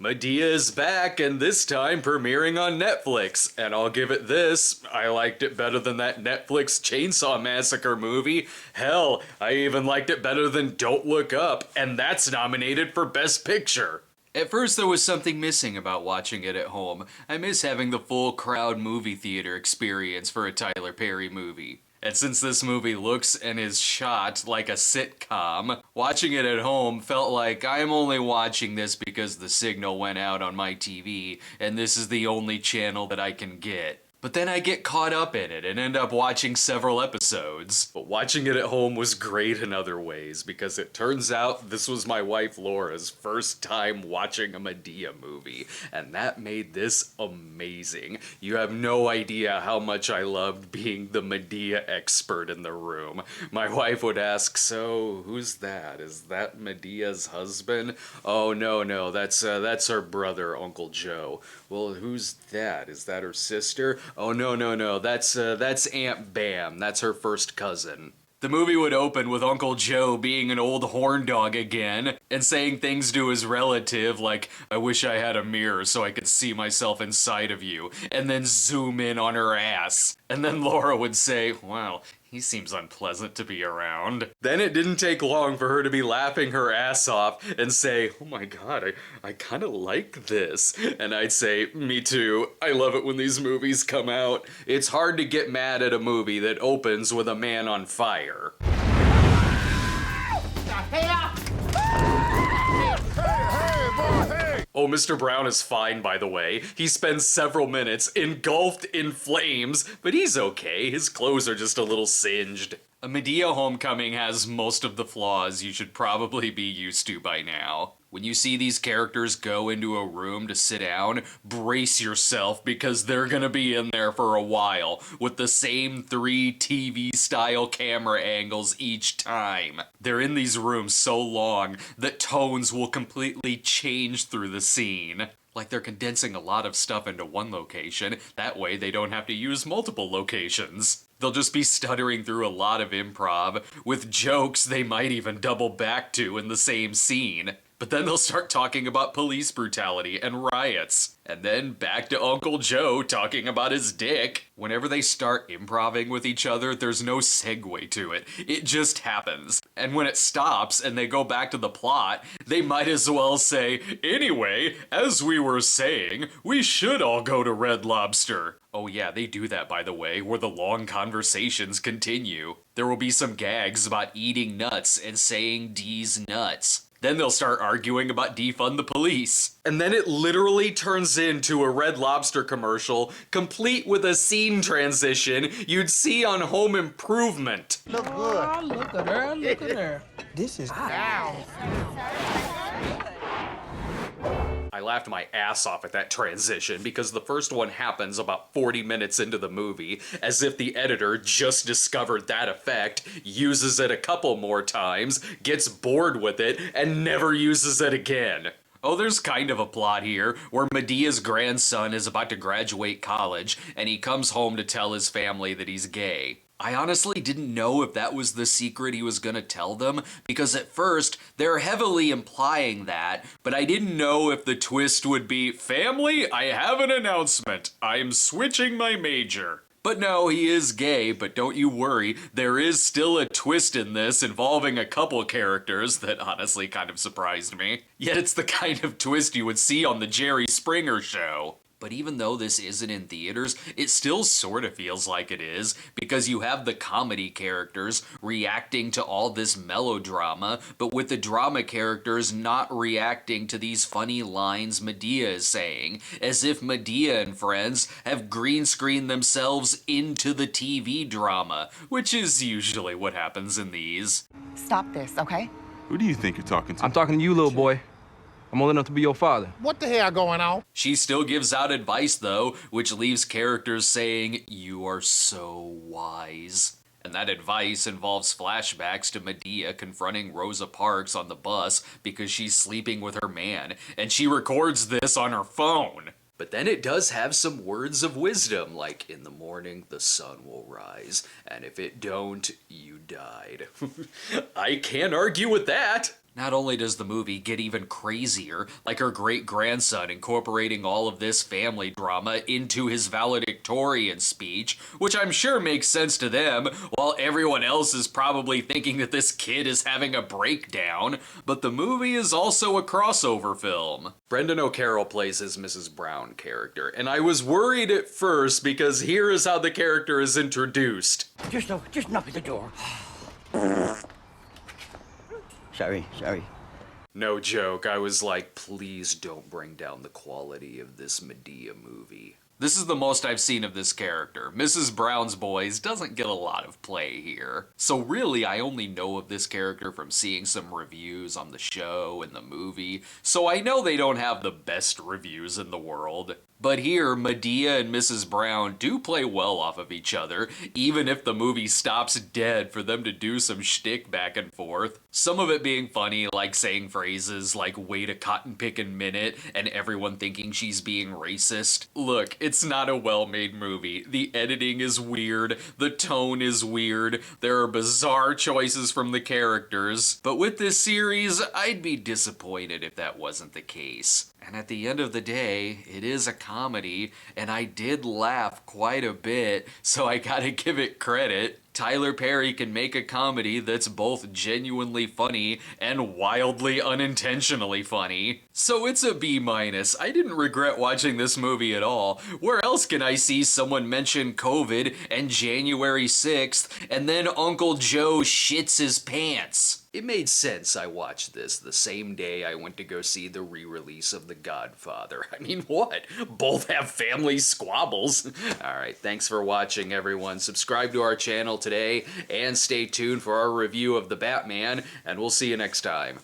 Madea is back, and this time premiering on Netflix. And I'll give it this, I liked it better than that Netflix Chainsaw Massacre movie. Hell, I even liked it better than Don't Look Up, and that's nominated for Best Picture. At first there was something missing about watching it at home. I miss having the full crowd movie theater experience for a Tyler Perry movie. And since this movie looks and is shot like a sitcom, watching it at home felt like I'm only watching this because the signal went out on my TV and this is the only channel that I can get. But then I get caught up in it and end up watching several episodes. But watching it at home was great in other ways because it turns out this was my wife Laura's first time watching a Madea movie, and that made this amazing. You have no idea how much I loved being the Madea expert in the room. My wife would ask, "So, who's that? Is that Medea's husband?" "Oh, no, that's her brother, Uncle Joe." "Well, who's that? Is that her sister?" "Oh, no, that's Aunt Bam. That's her first cousin." The movie would open with Uncle Joe being an old horn dog again and saying things to his relative like, "I wish I had a mirror so I could see myself inside of you," and then zoom in on her ass. And then Laura would say, "Wow, he seems unpleasant to be around." Then it didn't take long for her to be laughing her ass off and say, "Oh my god, I kind of like this." And I'd say, "Me too. I love it when these movies come out." It's hard to get mad at a movie that opens with a man on fire. Oh, Mr. Brown is fine, by the way. He spends several minutes engulfed in flames, but he's okay. His clothes are just a little singed. A Madea Homecoming has most of the flaws you should probably be used to by now. When you see these characters go into a room to sit down, brace yourself because they're gonna be in there for a while with the same 3 TV-style camera angles each time. They're in these rooms so long that tones will completely change through the scene. Like they're condensing a lot of stuff into one location, that way they don't have to use multiple locations. They'll just be stuttering through a lot of improv, with jokes they might even double back to in the same scene. But then they'll start talking about police brutality and riots. And then back to Uncle Joe talking about his dick. Whenever they start improvising with each other, there's no segue to it. It just happens. And when it stops and they go back to the plot, they might as well say, "Anyway, as we were saying, we should all go to Red Lobster." Oh yeah, they do that, by the way, where the long conversations continue. There will be some gags about eating nuts and saying D's nuts. Then they'll start arguing about defund the police. And then it literally turns into a Red Lobster commercial, complete with a scene transition you'd see on Home Improvement. Look good. Oh, look at her, look at her. This is I laughed my ass off at that transition because the first one happens about 40 minutes into the movie, as if the editor just discovered that effect, uses it a couple more times, gets bored with it, and never uses it again. Oh, there's kind of a plot here, where Medea's grandson is about to graduate college, and he comes home to tell his family that he's gay. I honestly didn't know if that was the secret he was gonna tell them, because at first, they're heavily implying that, but I didn't know if the twist would be, "Family, I have an announcement. I'm switching my major." But no, he is gay, but don't you worry, there is still a twist in this involving a couple characters that honestly kind of surprised me. Yet it's the kind of twist you would see on the Jerry Springer Show. But even though this isn't in theaters, it still sort of feels like it is, because you have the comedy characters reacting to all this melodrama, but with the drama characters not reacting to these funny lines Madea is saying, as if Madea and friends have green screened themselves into the TV drama, which is usually what happens in these. Stop this, okay? Who do you think you're talking to? I'm talking to you, little boy. I'm old enough to be your father. what the hell going on? She still gives out advice, though, which leaves characters saying, "You are so wise." And that advice involves flashbacks to Madea confronting Rosa Parks on the bus because she's sleeping with her man, and she records this on her phone. But then it does have some words of wisdom, like, "In the morning the sun will rise, and if it don't, you died." I can't argue with that. Not only does the movie get even crazier, like her great-grandson incorporating all of this family drama into his valedictorian speech, which I'm sure makes sense to them, while everyone else is probably thinking that this kid is having a breakdown, but the movie is also a crossover film. Brendan O'Carroll plays his Mrs. Brown character, and I was worried at first because here is how the character is introduced. Just knock at the door. Sorry. No joke, I was like, please don't bring down the quality of this Madea movie. This is the most I've seen of this character. Mrs. Brown's Boys doesn't get a lot of play here. So really, I only know of this character from seeing some reviews on the show and the movie, so I know they don't have the best reviews in the world. But here, Madea and Mrs. Brown do play well off of each other, even if the movie stops dead for them to do some shtick back and forth. Some of it being funny, like saying phrases like "wait a cotton-pickin' minute" and everyone thinking she's being racist. Look, it's not a well-made movie. The editing is weird, the tone is weird, there are bizarre choices from the characters. But with this series, I'd be disappointed if that wasn't the case. And at the end of the day, it is a comedy, and I did laugh quite a bit, so I gotta give it credit. Tyler Perry can make a comedy that's both genuinely funny and wildly unintentionally funny. So it's a B-. I didn't regret watching this movie at all. Where else can I see someone mention COVID and January 6th, and then Uncle Joe shits his pants? It made sense I watched this the same day I went to go see the re-release of The Godfather. I mean, what? Both have family squabbles. Alright, thanks for watching, everyone. Subscribe to our channel today, and stay tuned for our review of The Batman, and we'll see you next time.